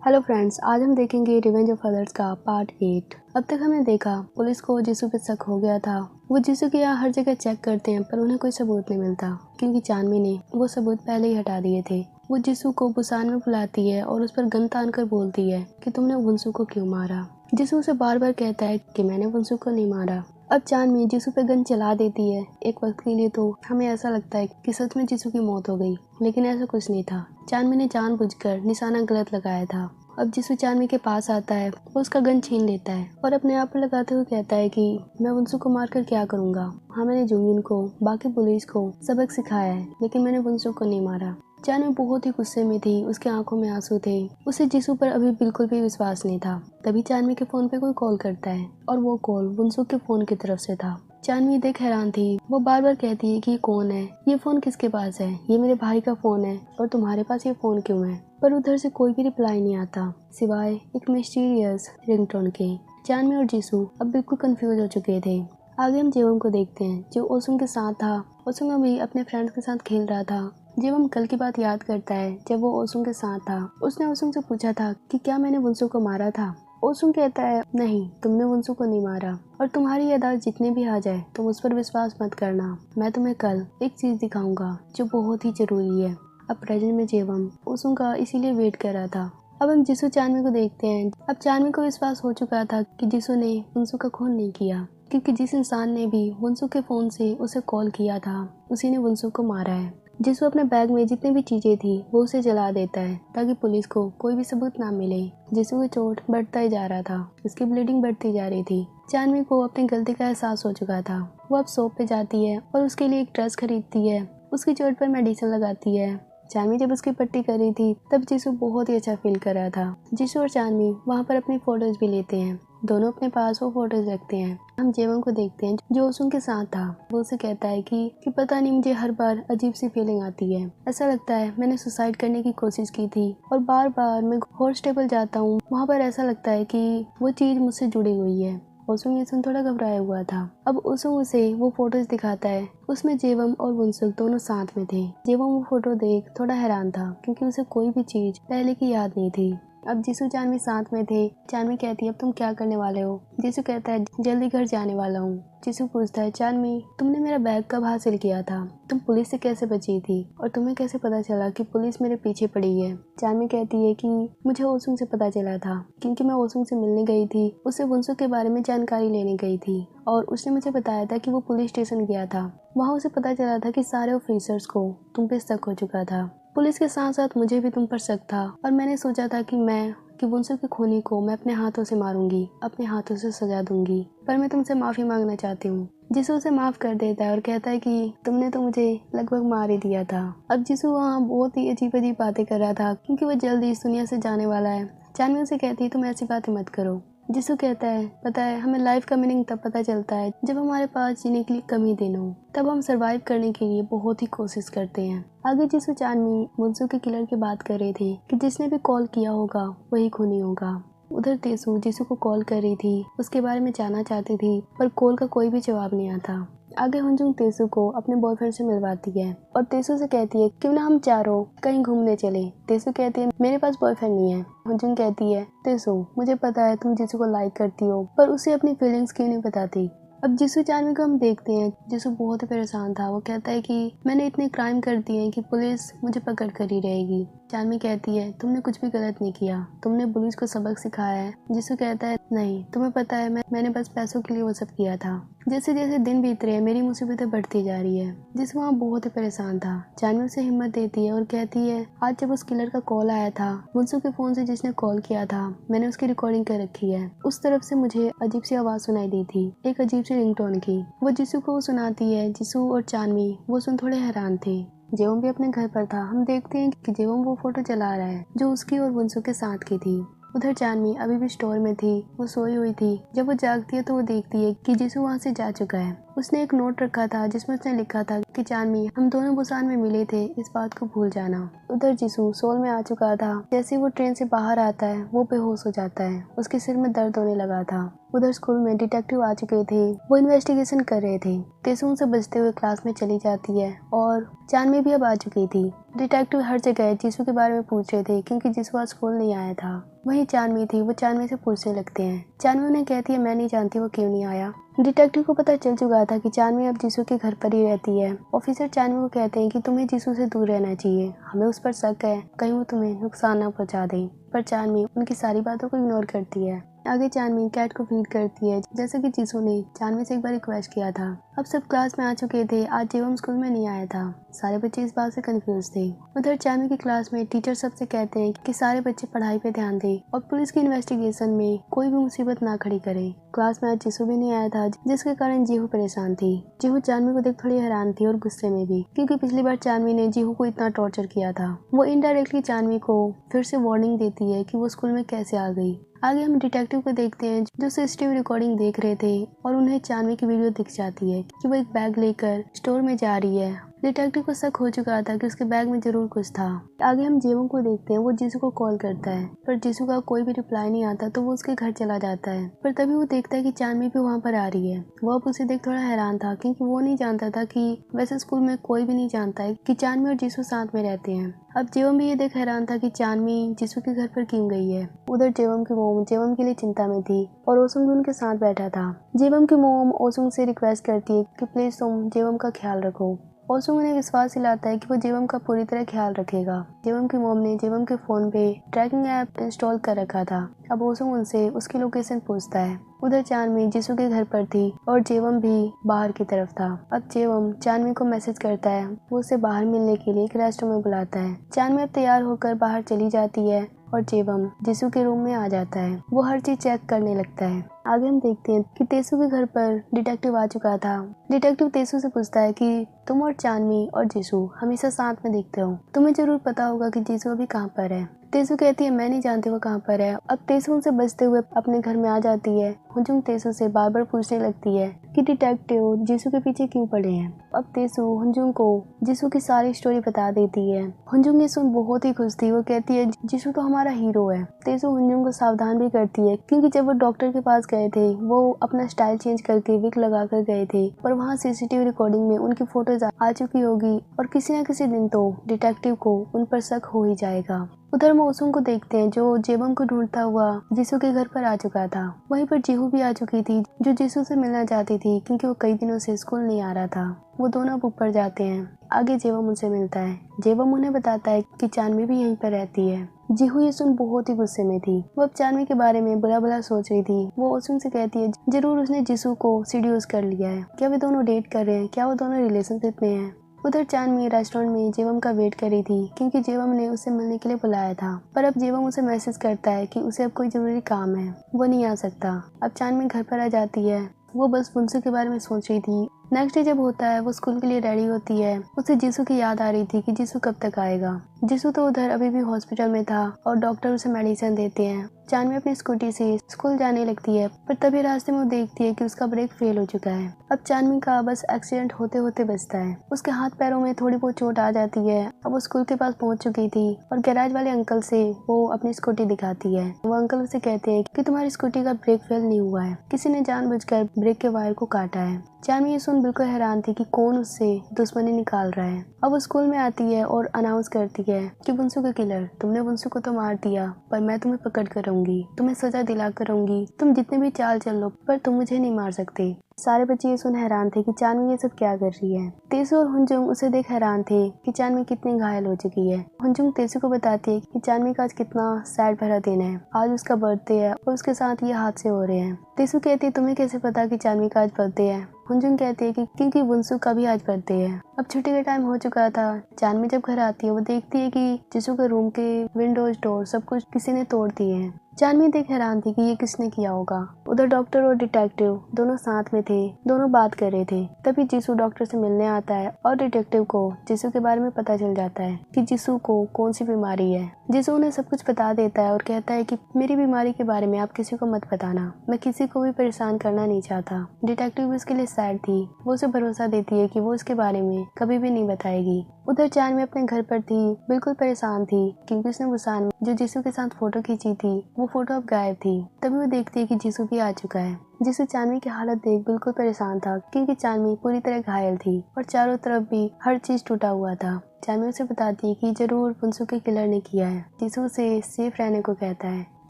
Hello friends, आज हम देखेंगे रिवेंज ऑफ अदर्स का पार्ट 8। अब तक हमने देखा पुलिस को जिसू पे शक हो गया था। वो जिसू के यहाँ हर जगह चेक करते हैं पर उन्हें कोई सबूत नहीं मिलता क्योंकि चांदनी ने वो सबूत पहले ही हटा दिए थे। वो जिसू को बुसान में बुलाती है और उस पर गन तान कर बोलती है कि तुमने वंसु को क्यों मारा। जिसू उसे बार बार कहता है कि मैंने वंसु को नहीं मारा। अब चांदनी जिसू पे गन चला देती है। एक वक्त के लिए तो हमें ऐसा लगता है कि सच में जिसू की मौत हो गई, लेकिन ऐसा कुछ नहीं था। चांदनी ने जानबूझकर निशाना गलत लगाया था। अब जिसू चांदनी के पास आता है वो उसका गन छीन लेता है और अपने आप पर लगाते हुए कहता है कि मैं वंसु को मारकर क्या करूंगा। हाँ, मैंने जुंगिन को, बाकी पुलिस को सबक सिखाया है, लेकिन मैंने वंसु को नहीं मारा। चांदनी बहुत ही गुस्से में थी, उसकी आंखों में आंसू थे। उसे जिसू पर अभी बिल्कुल भी विश्वास नहीं था। तभी चांदनी के फोन पे कोई कॉल करता है और वो कॉल वंसु के फोन की तरफ से था। चांदनी देख हैरान थी। वो बार बार कहती है कि ये कौन है, ये फोन किसके पास है, ये मेरे भाई का फोन है और तुम्हारे पास ये फोन क्यों है। पर उधर से कोई भी रिप्लाई नहीं आता सिवाय एक मिस्टीरियस रिंगटोन के। चांदनी और जिसू अब बिल्कुल कंफ्यूज हो चुके थे। आगे हम जेवम को देखते हैं जो ओसुम के साथ था। ओसुम अभी अपने फ्रेंड्स के साथ खेल रहा था। जेवम कल की बात याद करता है जब वो ओसुम के साथ था। उसने ओसुम से पूछा था कि क्या मैंने वंसु को मारा था। ओसुम कहता है नहीं, तुमने वंसु को नहीं मारा और तुम्हारी यादाश्त जितने भी आ जाए तुम उस पर विश्वास मत करना। मैं तुम्हें कल एक चीज दिखाऊंगा जो बहुत ही जरूरी है। अब प्रेजेंट में जेवम ओसुम का इसीलिए वेट कर रहा था। अब हम जिसू चांदनी को देखते हैं। अब चांदनी को विश्वास हो चुका था कि जिसू ने वंसु का खून नहीं किया, क्योंकि जिस इंसान ने भी वंसु के फोन से उसे कॉल किया था उसी ने वंसु को मारा है। जिसू अपने बैग में जितनी भी चीजें थी वो उसे जला देता है ताकि पुलिस को कोई भी सबूत ना मिले। जिसू की चोट बढ़ता ही जा रहा था, उसकी ब्लीडिंग बढ़ती जा रही थी। चांदनी को अपनी गलती का एहसास हो चुका था। वो अब शॉप पे जाती है और उसके लिए एक ड्रेस खरीदती है। उसकी चोट पर मेडिसिन लगाती है। चांदनी जब उसकी पट्टी कर रही थी तब जिसू बहुत ही अच्छा फील कर रहा था। जिसू और चांदनी वहाँ पर अपनी फोटोज भी लेते हैं। दोनों अपने पास वो फोटोज रखते हैं। हम जेवम को देखते हैं जो ओसुम के साथ था। वो उसे कहता है कि पता नहीं, मुझे हर बार अजीब सी फीलिंग आती है। ऐसा लगता है मैंने सुसाइड करने की कोशिश की थी और बार बार मैं हॉर्स टेबल जाता हूँ, वहाँ पर ऐसा लगता है कि वो चीज मुझसे जुड़ी हुई है। ओसुम ये सुन थोड़ा घबराया हुआ था। अब ओसुम उसे वो फोटोज दिखाता है। उसमें जेवम और वंसुक दोनों साथ में थे। जेवम वो फोटो देख थोड़ा हैरान था क्योंकि उसे कोई भी चीज पहले की याद नहीं थी। अब जिसू चांदनी साथ में थे। चांदनी कहती है अब तुम क्या करने वाले हो। जिसू कहता है जल्दी घर जाने वाला हूँ। जिसू पूछता है चांदनी तुमने मेरा बैग कब हासिल किया था, तुम पुलिस से कैसे बची थी और तुम्हें कैसे पता चला कि पुलिस मेरे पीछे पड़ी है। चांदनी कहती है कि मुझे ओसुम से पता चला था क्योंकि मैं ओसुम से मिलने गई थी, उससे वंसु के बारे में जानकारी लेने गई थी और उसने मुझे बताया था कि वो पुलिस स्टेशन गया था। वहाँ उसे पता चला था कि सारे ऑफिसर्स को तुम पे शक हो चुका था। पुलिस के साथ साथ मुझे भी तुम पर शक था और मैंने सोचा था कि वंसु के खूनी को मैं अपने हाथों से मारूंगी, अपने हाथों से सजा दूंगी, पर मैं तुमसे माफी मांगना चाहती हूँ। जिसू उसे माफ कर देता है और कहता है कि तुमने तो मुझे लगभग मार ही दिया था। अब जिसू वहाँ बहुत ही अजीब अजीब बातें कर रहा था क्योंकि वो जल्दी इस दुनिया से जाने वाला है। चांदनी उसे कहती है तुम ऐसी बातें मत करो। जिसू कहता है पता है हमें लाइफ का मीनिंग तब पता चलता है जब हमारे पास जीने के लिए कम ही दिन हो, तब हम सरवाइव करने के लिए बहुत ही कोशिश करते हैं। आगे जिसू चांदनी वंसु के किलर की बात कर रही थी कि जिसने भी कॉल किया होगा वही खूनी होगा। उधर तेसु जिसू को कॉल कर रही थी, उसके बारे में जानना चाहती थी पर कॉल का कोई भी जवाब नहीं आता। आगे हुंजुंग तेसु को अपने बॉयफ्रेंड से मिलवाती है और तेसु से कहती है क्यों ना हम चारों कहीं घूमने चले। तेसु कहती है मेरे पास बॉयफ्रेंड नहीं है। हुंजुंग कहती है तेसु मुझे पता है तुम जिसू को लाइक करती हो, पर उसे अपनी फीलिंग्स क्यों नहीं बताती। अब जिसू चांदनी को हम देखते हैं। जिसू बहुत ही परेशान था। वो कहता है कि मैंने इतने क्राइम कर दिए हैं कि पुलिस मुझे पकड़ कर ही रहेगी। चांदनी कहती है तुमने कुछ भी गलत नहीं किया, तुमने पुलिस को सबक सिखाया है। जिसू कहता है नहीं, तुम्हें पता है मैंने बस पैसों के लिए वो सब किया था। जैसे जैसे दिन बीत रहे हैं मेरी मुसीबतें बढ़ती जा रही है। जिसू वहाँ बहुत ही परेशान था। चांदनी उसे हिम्मत देती है और कहती है आज जब उस किलर का कॉल आया था, वंसु के फोन से जिसने कॉल किया था, मैंने उसकी रिकॉर्डिंग कर रखी है। उस तरफ से मुझे अजीब सी आवाज सुनाई दी थी, एक अजीब सी रिंगटोन की। वो जिसू को सुनाती है। जिसू और चांदनी वो सुन थोड़े हैरान थे। जेवम भी अपने घर पर था। हम देखते हैं कि जेवम वो फोटो चला रहा है जो उसकी और वंसु के साथ की थी। उधर चांदनी अभी भी स्टोर में थी। वो सोई हुई थी। जब वो जागती है तो वो देखती है कि जिसू वहाँ से जा चुका है। उसने एक नोट रखा था जिसमें उसने लिखा था कि जानवी, हम दोनों बुसान में मिले थे, इस बात को भूल जाना। उधर जिसू सोल में आ चुका था। जैसे वो ट्रेन से बाहर आता है वो बेहोश हो जाता है। उसके सिर में दर्द होने लगा था। उधर स्कूल में डिटेक्टिव आ चुके थे। वो इन्वेस्टिगेशन कर रहे थे। तेसू उनसे बचते हुए क्लास में चली जाती है और जानवी भी अब आ चुकी थी। डिटेक्टिव हर जगह जीसू के बारे में पूछ रहे थे क्योंकि जीसू आज स्कूल नहीं आया था। वही जानवी थी। वो जानवी से पूछने लगते हैं। जानवी उन्हें कहती है मैं नहीं जानती वो क्यों नहीं आया। डिटेक्टिव को पता चल चुका था कि जानवी अब जीसू के घर पर ही रहती है। ऑफिसर जानवी को कहते हैं कि तुम्हें जीसू से दूर रहना चाहिए, हमें उस पर शक है कहीं वो तुम्हें नुकसान न पहुंचा दे। पर जानवी उनकी सारी बातों को इग्नोर करती है। आगे जानवी कैट को फीड करती है जैसे कि जीसू ने जानवी से एक बार रिक्वेस्ट किया था। अब सब क्लास में आ चुके थे। आज जीवम स्कूल में नहीं आया था। सारे बच्चे इस बात से कंफ्यूज थे। उधर जानवी की क्लास में टीचर सबसे कहते हैं कि सारे बच्चे पढ़ाई पे ध्यान दें और पुलिस की इन्वेस्टिगेशन में कोई भी मुसीबत ना खड़ी करे। क्लास में आज जीसू भी नहीं आया था जिसके कारण जीहू परेशान थी। जीहू जानवी को देख थोड़ी हैरान थी और गुस्से में भी, क्योंकि पिछली बार जानवी ने जीहू को इतना टॉर्चर किया था। वो इनडायरेक्टली जानवी को फिर से वार्निंग देती है कि वो स्कूल में कैसे आ गई। आगे हम डिटेक्टिव को देखते हैं जो सीसीटीवी रिकॉर्डिंग देख रहे थे और उन्हें जानवी की वीडियो दिख जाती है कि वो एक बैग लेकर स्टोर में जा रही है। डिटेक्टिव को शक हो चुका था कि उसके बैग में जरूर कुछ था। आगे हम जेवम को देखते हैं। वो जीसू को कॉल करता है पर जीसू का कोई भी रिप्लाई नहीं आता तो वो उसके घर चला जाता है। पर तभी वो देखता है कि जानवी भी वहाँ पर आ रही है। वो अब उसे देख थोड़ा हैरान था क्योंकि वो नहीं जानता था कि वैसे स्कूल में कोई भी नहीं जानता है कि जानवी और जीसू साथ में रहते हैं। अब जेवम भी ये देख हैरान था कि जानवी जीसू के घर पर क्यों गई है। उधर जेवम की मोम जेवम के लिए चिंता में थी और ओसुंग भी उनके साथ बैठा था। जेवम की मोम ओसुंग से रिक्वेस्ट करती है कि प्लीज तुम जेवम का ख्याल रखो। ओसुंग उन्हें विश्वास दिलाता है कि वो जेवम का पूरी तरह ख्याल रखेगा। जेवम की मोम ने जेवम के फोन पे ट्रैकिंग ऐप इंस्टॉल कर रखा था। अब ओसुंग उनसे उसकी लोकेशन पूछता है। उधर जानवी जीसू के घर पर थी और जेवम भी बाहर की तरफ था। अब जेवम जानवी को मैसेज करता है। वो उसे बाहर मिलने के लिए एक रेस्टोरेंट में बुलाता है। जानवी अब तैयार होकर बाहर चली जाती है और जेवम जीसू के रूम में आ जाता है। वो हर चीज चेक करने लगता है। आगे हम देखते हैं कि तेसू के घर पर डिटेक्टिव आ चुका था। डिटेक्टिव तेसू से पूछता है कि तुम और जानवी और जीसू हमेशा साथ में दिखते हो, तुम्हें जरूर पता होगा कि जीसू अभी कहाँ पर है। तेसू कहती है मैं नहीं जानती वो कहाँ पर है। अब तेसू उनसे बचते हुए अपने घर में आ जाती है। हुंजुंग तेसू से बार बार पूछने लगती है कि डिटेक्टिव जीसू के पीछे क्यों पड़े हैं। अब तेसू हुंजुंग को जीसू की सारी स्टोरी बता देती है। हुंजुंग ये सुन बहुत ही खुश थी। वो कहती है जीसू तो हमारा हीरो है। तेसू हुंजुंग को सावधान भी करती है क्योंकि जब वो डॉक्टर के पास गए थे वो अपना स्टाइल चेंज करके विग लगा कर गए थे और वहाँ सीसीटीवी रिकॉर्डिंग में उनकी फोटोज आ चुकी होगी और किसी न किसी दिन तो डिटेक्टिव को उन पर शक हो ही जाएगा। उधर हम ओसुंग को देखते हैं जो जेबम को ढूंढता हुआ जीसू के घर पर आ चुका था। वहीं पर जीहू भी आ चुकी थी जो जीसू से मिलना चाहती थी क्योंकि वो कई दिनों से स्कूल नहीं आ रहा था। वो दोनों अब ऊपर जाते हैं। आगे जेबम उनसे मिलता है। जेबम उन्हें बताता है कि जानवी भी यहीं पर रहती है। जीहू ये सुन बहुत ही गुस्से में थी। वो अब जानवी के बारे में बुरा भला सोच रही थी। वो ओसुंग से कहती है जरूर उसने जीसू को सीड्यूस कर लिया है। क्या वे दोनों डेट कर रहे हैं? क्या वो दोनों रिलेशनशिप में हैं? उधर जानवी रेस्टोरेंट में जेवम का वेट कर रही थी क्योंकि जेवम ने उसे मिलने के लिए बुलाया था। पर अब जेवम उसे मैसेज करता है कि उसे अब कोई जरूरी काम है, वो नहीं आ सकता। अब जानवी घर पर आ जाती है। वो बस वुंसू के बारे में सोच रही थी। नेक्स्ट डे जब होता है वो स्कूल के लिए रेडी होती है। उसे जीसू की याद आ रही थी कि जीसू कब तक आएगा। जीसू तो उधर अभी भी हॉस्पिटल में था और डॉक्टर उसे मेडिसिन देते हैं। जानवी अपनी स्कूटी से स्कूल जाने लगती है पर तभी रास्ते में वो देखती है कि उसका ब्रेक फेल हो चुका है। अब जानवी का बस एक्सीडेंट होते होते बचता है। उसके हाथ पैरों में थोड़ी बहुत चोट आ जाती है। अब वो स्कूल के पास पहुंच चुकी थी और गैराज वाले अंकल से वो अपनी स्कूटी दिखाती है। वो अंकल उसे कहते हैं कि तुम्हारी स्कूटी का ब्रेक फेल नहीं हुआ है, किसी ने जानबूझकर ब्रेक के वायर को काटा है। जानवी ये सुन बिल्कुल हैरान थी कि कौन उससे दुश्मनी निकाल रहा है। अब वो स्कूल में आती है और अनाउंस करती है कि वुंसू का किलर, तुमने वुंसू को तो मार दिया पर मैं तुम्हें पकड़ कर रहूंगी, तुम्हें सजा दिला कर रहूंगी। तुम जितने भी चाल चल लो पर तुम मुझे नहीं मार सकते। सारे बच्चे ये सुन हैरान थे कि जानवी ये सब क्या कर रही है। तेसू और हुंजुंग उसे देख हैरान थे कि जानवी कितनी घायल हो चुकी है। हुंजुंग तेसू को बताती है कि जानवी का आज कितना सैड भरा दिन है। आज उसका बर्थडे है और उसके साथ ये हादसे हो रहे हैं। तेसू कहती है तुम्हें कैसे पता कि जानवी का आज बर्थडे है। हुंजुंग कहती है कि क्योंकि वुंसू का भी आज बर्थडे है। अब छुट्टी का टाइम हो चुका था। जानवी जब घर आती है वो देखती है कि जीसू के रूम के विंडोज डोर सब कुछ किसी ने तोड़ दिए हैं। जानवी देख हैरान थी कि ये किसने किया होगा। उधर डॉक्टर और डिटेक्टिव दोनों साथ में थे, दोनों बात कर रहे थे। तभी जीसू डॉक्टर से मिलने आता है और डिटेक्टिव को जीसू के बारे में पता चल जाता है कि जीसू को कौन सी बीमारी है। जीसू उन्हें सब कुछ बता देता है और कहता है कि मेरी बीमारी के बारे में आप किसी को मत बताना, मैं किसी को भी परेशान करना नहीं चाहता। डिटेक्टिव उसके लिए सैड थी, वो उसे भरोसा देती है कि वो उसके बारे में कभी भी नहीं बताएगी। उधर जानवी अपने घर पर थी, बिल्कुल परेशान थी क्योंकि उसने बुसान में जो जीसू के साथ फोटो खींची थी वो फोटो अब गायब थी। तभी वो देखती है कि जीसू भी आ चुका है। जीसू जानवी की हालत देख बिल्कुल परेशान था क्योंकि जानवी पूरी तरह घायल थी और चारों तरफ भी हर चीज टूटा हुआ था। जानवी उसे बताती है कि जरूर वुंसू के किलर ने किया है। जीसू उसे सेफ रहने को कहता है।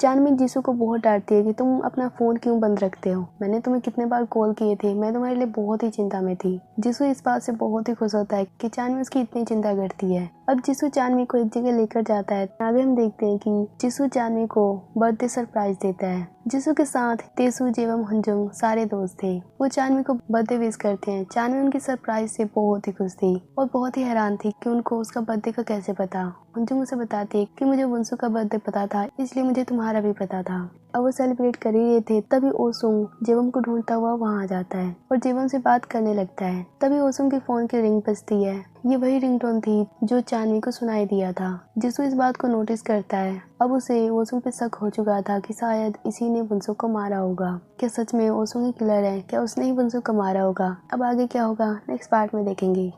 जानवी जीसू को बहुत डांटती है कि तुम अपना फोन क्यों बंद रखते हो, मैंने तुम्हें कितने बार कॉल किए थे, मैं तुम्हारे लिए बहुत ही चिंता में थी। जीसू इस बात से बहुत ही खुश होता है कि जानवी उसकी इतनी चिंता करती है। अब जीसू जानवी को एक जगह लेकर जाता है। आगे हम देखते हैं कि जीसू जानवी को बर्थडे सरप्राइज देता है। जीसू के साथ तेसू, जेवम, हंजुंग सारे दोस्त थे। वो जानवी को बर्थडे विश करते हैं। जानवी उनकी सरप्राइज से बहुत ही खुश थी और बहुत ही हैरान थी कि उनको उसका बर्थडे का कैसे पता। हंजुंग उसे बताती है कि मुझे वुंसू का बर्थडे पता था, इसलिए मुझे तुम्हारा भी पता था। अब वो सेलिब्रेट कर ही रहे थे तभी ओसुंग जेवम को ढूंढता हुआ वहां आ जाता है और जेवम से बात करने लगता है। तभी ओसुंग के फोन की रिंग बजती है। ये वही रिंगटोन थी जो जानवी को सुनाई दिया था। जीसू इस बात को नोटिस करता है। अब उसे ओसुंग पे शक हो चुका था कि शायद इसी ने वुंसू को मारा होगा। क्या सच में ओसुंग ही किलर है? क्या उसने ही वुंसू को मारा होगा? अब आगे क्या होगा नेक्स्ट पार्ट में देखेंगे।